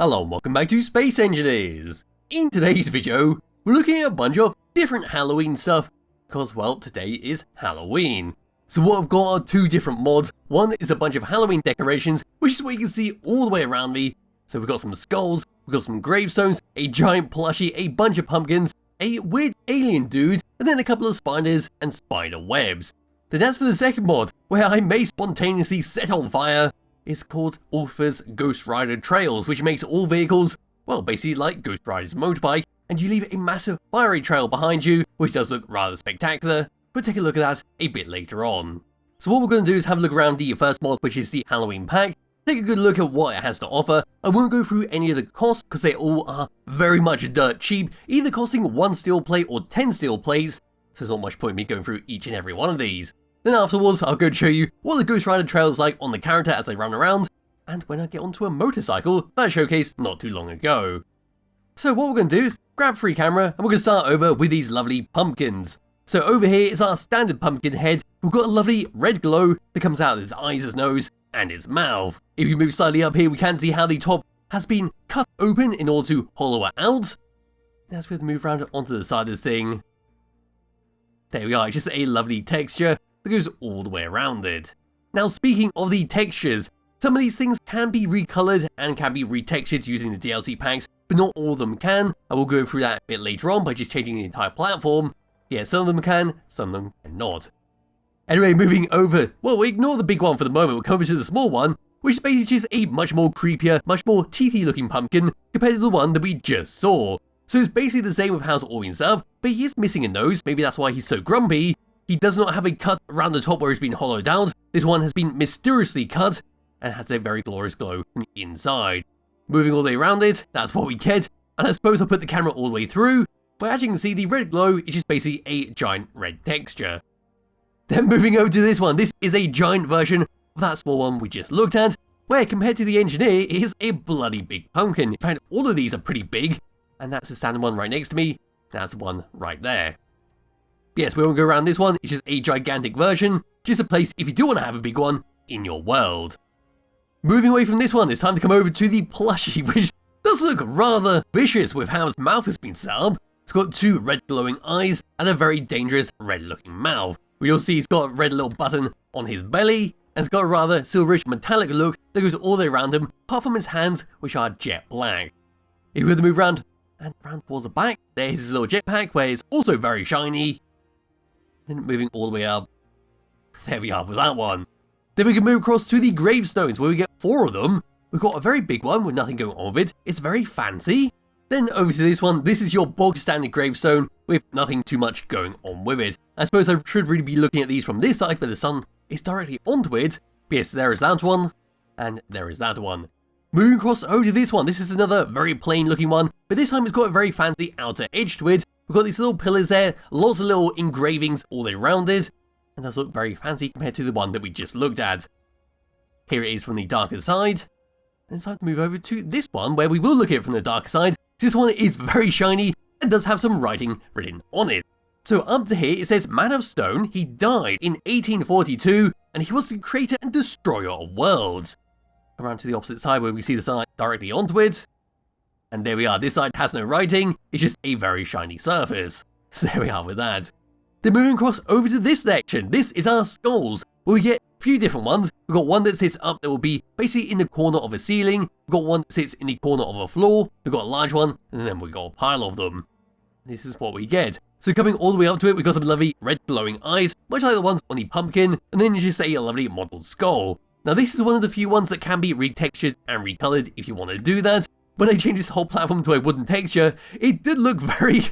Hello and welcome back to Space Engineers! In today's video, we're looking at a bunch of different Halloween stuff, because well, today is Halloween. So what I've got are two different mods. One is a bunch of Halloween decorations, which is what you can see all the way around me. So we've got some skulls, we've got some gravestones, a giant plushie, a bunch of pumpkins, a weird alien dude, and then a couple of spiders and spider webs. Then as for the second mod, where I may spontaneously set on fire, it's called UfoL's Ghostrider Trails, which makes all vehicles, well, basically like Ghostrider's motorbike, and you leave a massive fiery trail behind you, which does look rather spectacular, but take a look at that a bit later on. So what we're going to do is have a look around the first mod, which is the Halloween pack, take a good look at what it has to offer. I won't go through any of the costs, because they all are very much dirt cheap, either costing 1 steel plate or 10 steel plates, so there's not much point in me going through each and every one of these. Then afterwards, I'll go and show you what the Ghostrider trail is like on the character as they run around, and when I get onto a motorcycle that I showcased not too long ago. So what we're going to do is grab a free camera, and we're going to start over with these lovely pumpkins. So over here is our standard pumpkin head. We've got a lovely red glow that comes out of his eyes, his nose, and his mouth. If you move slightly up here, we can see how the top has been cut open in order to hollow it out. As we move around onto the side of this thing, there we are, it's just a lovely texture that goes all the way around it. Now speaking of the textures, some of these things can be recolored and can be retextured using the DLC packs, but not all of them can. I will go through that a bit later on by just changing the entire platform. Yeah, some of them can, some of them cannot. Anyway, moving over, well, we ignore the big one for the moment, we'll come over to the small one, which is basically just a much more creepier, much more teethy looking pumpkin compared to the one that we just saw. So it's basically the same with how it's all been set up, but he is missing a nose, maybe that's why he's so grumpy. He does not have a cut around the top where it's been hollowed out. This one has been mysteriously cut and has a very glorious glow from the inside. Moving all the way around it, that's what we get. And I suppose I'll put the camera all the way through, but as you can see, the red glow is just basically a giant red texture. Then moving over to this one, this is a giant version of that small one we just looked at, where compared to the engineer, it is a bloody big pumpkin. In fact, all of these are pretty big, and that's the standard one right next to me. That's the one right there. Yes, we won't go around this one, it's just a gigantic version, just a place if you do want to have a big one in your world. Moving away from this one, it's time to come over to the plushie, which does look rather vicious with how his mouth has been set up. It's got two red glowing eyes and a very dangerous red looking mouth. We'll see he's got a red little button on his belly, and it's got a rather silverish metallic look that goes all the way around him, apart from his hands, which are jet black. If we were to move around and round towards the back, there's his little jetpack where it's also very shiny. Then moving all the way up, there we are with that one. Then we can move across to the gravestones where we get 4 of them. We've got a very big one with nothing going on with it. It's very fancy. Then over to this one, this is your bog standard gravestone with nothing too much going on with it. I suppose I should really be looking at these from this side, but the sun is directly onto it. But yes, there is that one, and there is that one. Moving across over to this one, this is another very plain looking one, but this time it's got a very fancy outer edge to it. We've got these little pillars there, lots of little engravings all the way around it, and does look very fancy compared to the one that we just looked at. Here it is from the darker side, and it's time to move over to this one where we will look at it from the darker side. This one is very shiny and does have some writing written on it. So up to here it says Man of Stone, he died in 1842 and he was the creator and destroyer of worlds. Around to the opposite side where we see the sun directly onto it. And there we are, this side has no writing, it's just a very shiny surface. So there we are with that. Then moving across over to this section, this is our skulls, where we get a few different ones. We've got one that sits up that will be basically in the corner of a ceiling, we've got one that sits in the corner of a floor, we've got a large one, and then we've got a pile of them. This is what we get. So coming all the way up to it, we've got some lovely red glowing eyes, much like the ones on the pumpkin, and then just a lovely modelled skull. Now this is one of the few ones that can be retextured and recolored if you want to do that. When I changed this whole platform to a wooden texture, it did look very,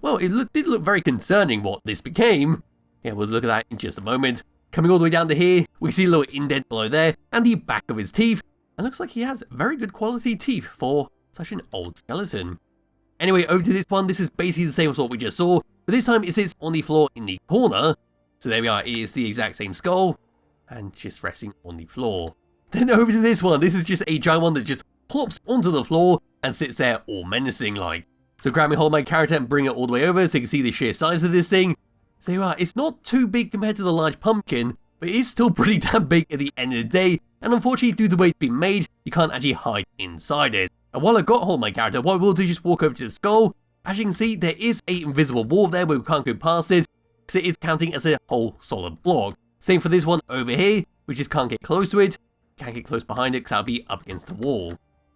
well, did look very concerning what this became. Yeah, we'll look at that in just a moment. Coming all the way down to here, we see a little indent below there, and the back of his teeth. It looks like he has very good quality teeth for such an old skeleton. Anyway, over to this one, this is basically the same as what we just saw, but this time it sits on the floor in the corner. So there we are, it is the exact same skull, and just resting on the floor. Then over to this one, this is just a giant one that just plops onto the floor and sits there all menacing like. So grabbing hold of my character and bring it all the way over so you can see the sheer size of this thing. So there you are, it's not too big compared to the large pumpkin, but it is still pretty damn big at the end of the day, and unfortunately due to the way it's been made, you can't actually hide inside it. And while I got hold of my character, what I will do is just walk over to the skull. As you can see, there is an invisible wall there where we can't go past it, because it is counting as a whole solid block. Same for this one over here, we just can't get close to it. Can't get close behind it because that'll be up against the wall.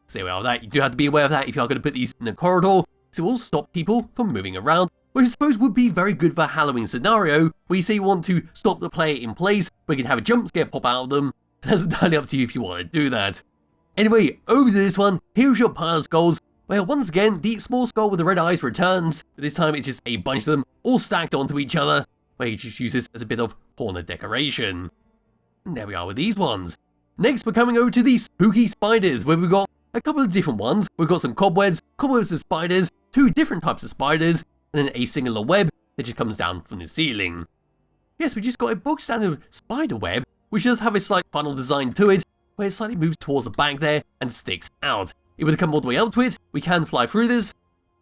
So there we are, that. You do have to be aware of that if you are going to put these in the corridor, because it will stop people from moving around, which I suppose would be very good for a Halloween scenario, where you say you want to stop the player in place, where you can have a jump scare pop out of them. That's entirely up to you if you want to do that. Anyway, over to this one, here's your pile of skulls, where once again, the small skull with the red eyes returns. This time it's just a bunch of them, all stacked onto each other, where you just use this as a bit of corner decoration. And there we are with these ones. Next, we're coming over to the spooky spiders, where we've got a couple of different ones. We've got some cobwebs of spiders, 2 different types of spiders, and then a singular web that just comes down from the ceiling. Yes, we just got a bog standard spider web, which does have a slight funnel design to it, where it slightly moves towards the back there and sticks out. If we come all the way up to it, we can fly through this,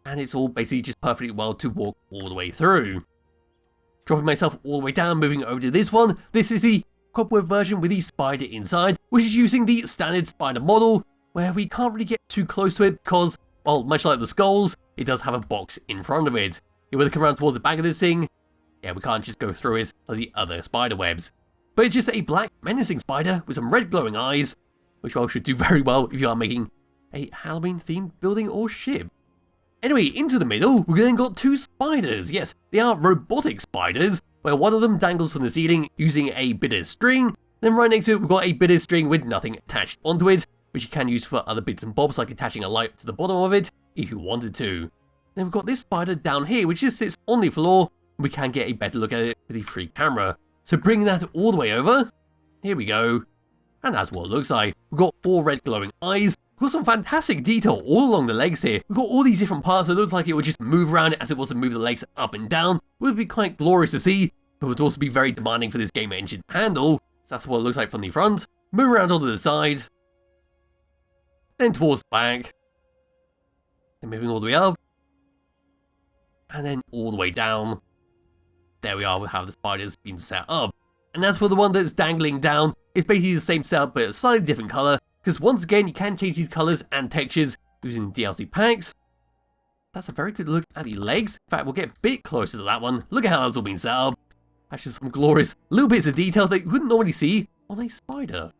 and it's all basically just perfectly well to walk all the way through. Dropping myself all the way down, moving over to this one. This is the cobweb version with the spider inside, which is using the standard spider model, where we can't really get too close to it because, well, much like the skulls, it does have a box in front of it. If we come around towards the back of this thing, yeah, we can't just go through it like the other spider webs. But it's just a black menacing spider with some red glowing eyes, which well should do very well if you are making a Halloween themed building or ship. Anyway, into the middle, we then got 2 spiders. Yes, they are robotic spiders, where one of them dangles from the ceiling using a bit of string. Then right next to it, we've got a bit of string with nothing attached onto it, which you can use for other bits and bobs, like attaching a light to the bottom of it, if you wanted to. Then we've got this spider down here, which just sits on the floor, and we can get a better look at it with the free camera. So bringing that all the way over, here we go, and that's what it looks like. We've got 4 red glowing eyes. We've got some fantastic detail all along the legs here. We've got all these different parts that look like it would just move around as it was to move the legs up and down. It would be quite glorious to see, but would also be very demanding for this game engine to handle. So that's what it looks like from the front. Move around onto the side, then towards the back, then moving all the way up, and then all the way down. There we are with how the spider's been set up. And as for the one that's dangling down, it's basically the same setup but a slightly different colour, because once again you can change these colours and textures using DLC packs. That's a very good look at the legs. In fact, we'll get a bit closer to that one. Look at how that's all been set up. Actually, some glorious little bits of detail that you wouldn't normally see on a spider.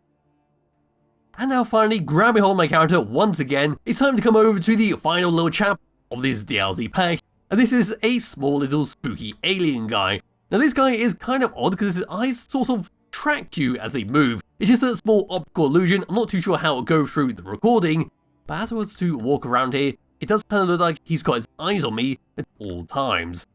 And now finally, grabbing hold of my character once again, it's time to come over to the final little chap of this DLC pack. And this is a small little spooky alien guy. Now this guy is kind of odd because his eyes sort of track you as they move. It's just a small optical illusion. I'm not too sure how it'll go through the recording, but as I was to walk around here, it does kind of look like he's got his eyes on me at all times.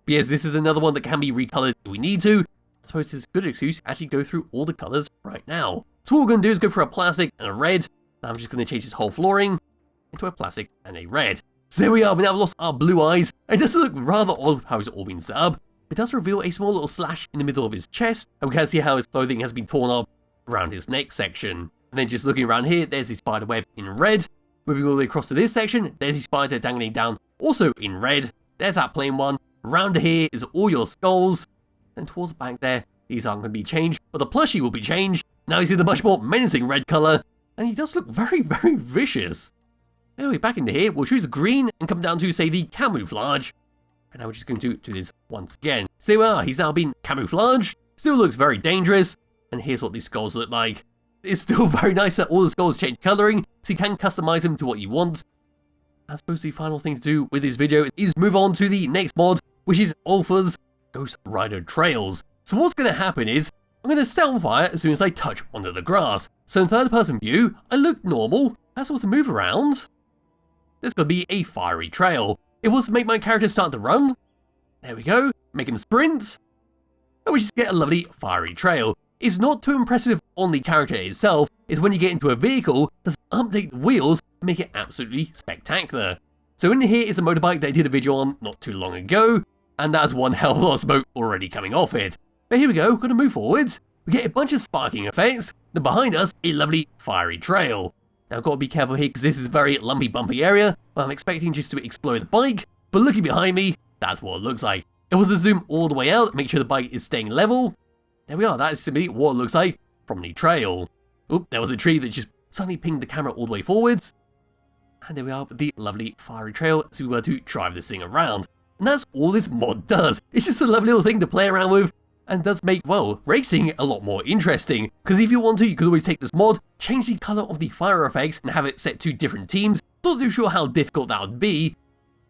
But yes, this is another one that can be recolored if we need to. I suppose it's a good excuse to actually go through all the colors right now. So what we're going to do is go for a plastic and a red. And I'm just going to change this whole flooring into a plastic and a red. So there we are, we now lost our blue eyes. It does look rather odd how it's all been set up. It does reveal a small little slash in the middle of his chest, and we can see how his clothing has been torn up around his neck section. And then just looking around here, there's the spider web in red. Moving all the way across to this section, there's the spider dangling down, also in red. There's that plain one. Around here is all your skulls. And towards the back there, these aren't going to be changed, but the plushie will be changed. Now you see the much more menacing red colour, and he does look very, very vicious. Anyway, back into here, we'll choose green and come down to, say, the camouflage. And now we're just going to do this once again. So there we are, he's now been camouflaged. Still looks very dangerous. And here's what these skulls look like. It's still very nice that all the skulls change colouring, so you can customize them to what you want. I suppose the final thing to do with this video is move on to the next mod, which is UfoL's Ghostrider Trails. So what's going to happen is, I'm going to set on fire as soon as I touch onto the grass. So in third person view, I look normal. As I was to move around, there's going to be a fiery trail. It was to make my character start to run. There we go, make him sprint. And we just get a lovely fiery trail. It's not too impressive on the character itself, it's when you get into a vehicle, just update the wheels and make it absolutely spectacular. So in here is a motorbike that I did a video on not too long ago, and that's one hell of a lot of smoke already coming off it. But here we go, gonna move forwards. We get a bunch of sparking effects, then behind us, a lovely fiery trail. Now I've got to be careful here because this is a very lumpy bumpy area, where I'm expecting just to explode the bike, but looking behind me, that's what it looks like. It was to zoom all the way out, make sure the bike is staying level. There we are, that is simply what it looks like from the trail. Oop, there was a tree that just suddenly pinged the camera all the way forwards. And there we are with the lovely fiery trail as we were to drive this thing around. And that's all this mod does. It's just a lovely little thing to play around with and does make, well, racing a lot more interesting. Because if you want to, you could always take this mod, change the colour of the fire effects and have it set to different teams. Not too sure how difficult that would be.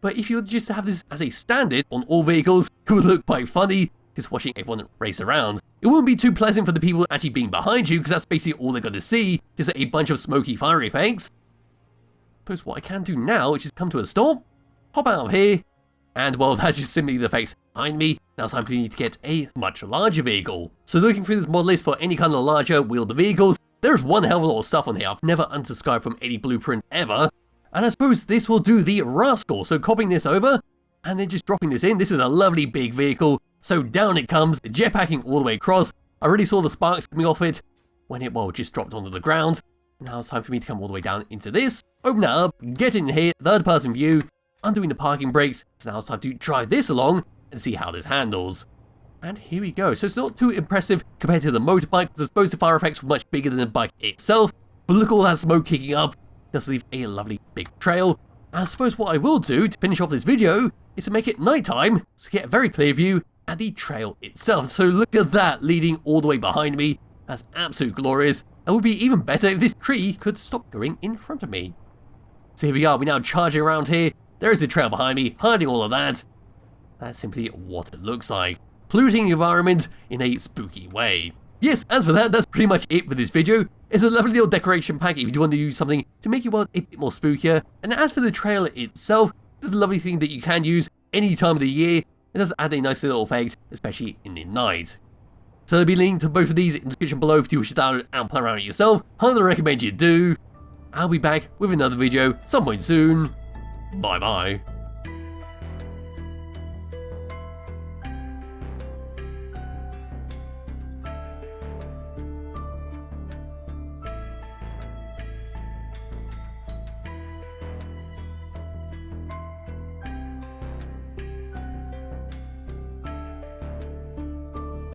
But if you were just to have this as a standard on all vehicles, it would look quite funny, just watching everyone race around. It wouldn't be too pleasant for the people actually being behind you, because that's basically all they're going to see, just a bunch of smoky fire effects. Suppose what I can do now, which is come to a stop, hop out of here, and well, that's just simply the face behind me. Now it's time for me to get a much larger vehicle. So looking through this mod list for any kind of larger wheeled vehicles, there's one hell of a lot of stuff on here. I've never unsubscribed from any blueprint ever. And I suppose this will do the rascal. So copying this over, and then just dropping this in. This is a lovely big vehicle. So down it comes, jetpacking all the way across. I already saw the sparks coming off it when it, well, just dropped onto the ground. Now it's time for me to come all the way down into this. Open that up, get in here, third person view, undoing the parking brakes. So now it's time to drive this along and see how this handles. And here we go. So it's not too impressive compared to the motorbike, because I suppose the fire effects were much bigger than the bike itself. But look at all that smoke kicking up. Does leave a lovely big trail. And I suppose what I will do to finish off this video is to make it nighttime, so get a very clear view at the trail itself. So look at that leading all the way behind me. That's absolutely glorious. And would be even better if this tree could stop going in front of me. So here we are, we're now charging around here. There is a trail behind me, hiding all of that. That's simply what it looks like. Polluting the environment in a spooky way. Yes, as for that, that's pretty much it for this video. It's a lovely little decoration pack if you do want to use something to make your world a bit more spookier. And as for the trail itself, it's a lovely thing that you can use any time of the year. It does add a nice little effect, especially in the night. So there'll be a link to both of these in the description below if you wish to download and play around it yourself. Highly recommend you do. I'll be back with another video some point soon. Bye bye.